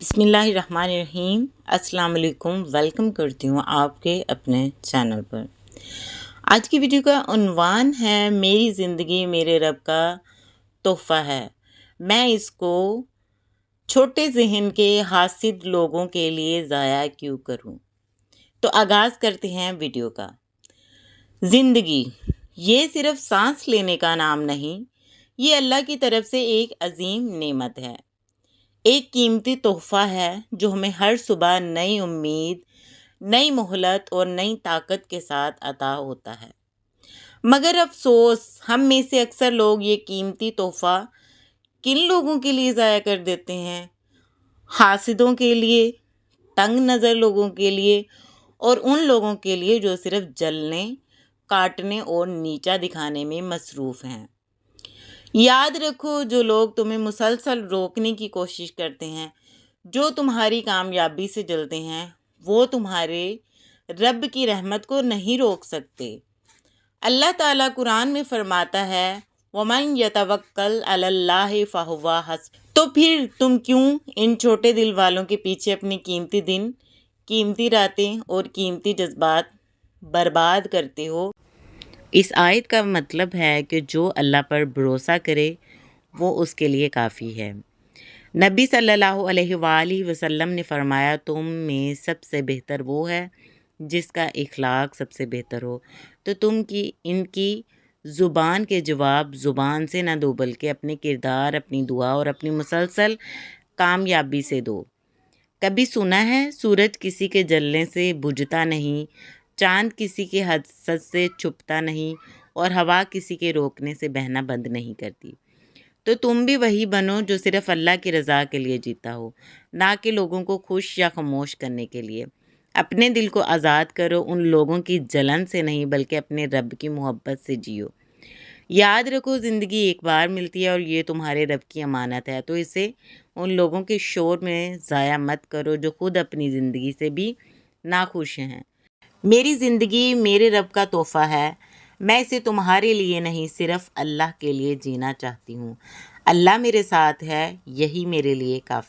بسم اللہ الرحمن الرحیم۔ السلام علیکم، ویلکم کرتی ہوں آپ کے اپنے چینل پر۔ آج کی ویڈیو کا عنوان ہے میری زندگی میرے رب کا تحفہ ہے، میں اس کو چھوٹے ذہن کے حاسد لوگوں کے لیے ضائع کیوں کروں۔ تو آغاز کرتے ہیں ویڈیو کا۔ زندگی یہ صرف سانس لینے کا نام نہیں، یہ اللہ کی طرف سے ایک عظیم نعمت ہے، ایک قیمتی تحفہ ہے جو ہمیں ہر صبح نئی امید، نئی مہلت اور نئی طاقت کے ساتھ عطا ہوتا ہے۔ مگر افسوس، ہم میں سے اکثر لوگ یہ قیمتی تحفہ کن لوگوں کے لیے ضائع کر دیتے ہیں؟ حاسدوں کے لیے، تنگ نظر لوگوں کے لیے، اور ان لوگوں کے لیے جو صرف جلنے، کاٹنے اور نیچا دکھانے میں مصروف ہیں۔ یاد رکھو، جو لوگ تمہیں مسلسل روکنے کی کوشش کرتے ہیں، جو تمہاری کامیابی سے جلتے ہیں، وہ تمہارے رب کی رحمت کو نہیں روک سکتے۔ اللہ تعالیٰ قرآن میں فرماتا ہے وَمَن يَتَوَکَّلْ عَلَى اللَّهِ فَهُوَ حَسْبُهُ۔ تو پھر تم کیوں ان چھوٹے دل والوں کے پیچھے اپنے قیمتی دن، قیمتی راتیں اور قیمتی جذبات برباد کرتے ہو؟ اس آیت کا مطلب ہے کہ جو اللہ پر بھروسہ کرے وہ اس کے لیے کافی ہے۔ نبی صلی اللہ علیہ وآلہ وسلم نے فرمایا، تم میں سب سے بہتر وہ ہے جس کا اخلاق سب سے بہتر ہو۔ تو تم ان کی زبان کے جواب زبان سے نہ دو، بلکہ اپنے کردار، اپنی دعا اور اپنی مسلسل کامیابی سے دو۔ کبھی سنا ہے سورج کسی کے جلنے سے بجھتا نہیں، چاند کسی کے حسد سے چھپتا نہیں، اور ہوا کسی کے روکنے سے بہنا بند نہیں کرتی۔ تو تم بھی وہی بنو جو صرف اللہ کی رضا کے لیے جیتا ہو، نہ کہ لوگوں کو خوش یا خاموش کرنے کے لیے۔ اپنے دل کو آزاد کرو، ان لوگوں کی جلن سے نہیں بلکہ اپنے رب کی محبت سے جیو۔ یاد رکھو، زندگی ایک بار ملتی ہے اور یہ تمہارے رب کی امانت ہے، تو اسے ان لوگوں کے شور میں ضائع مت کرو جو خود اپنی زندگی سے بھی ناخوش ہیں۔ میری زندگی میرے رب کا تحفہ ہے، میں اسے تمہارے لیے نہیں صرف اللہ کے لیے جینا چاہتی ہوں۔ اللہ میرے ساتھ ہے، یہی میرے لیے کافی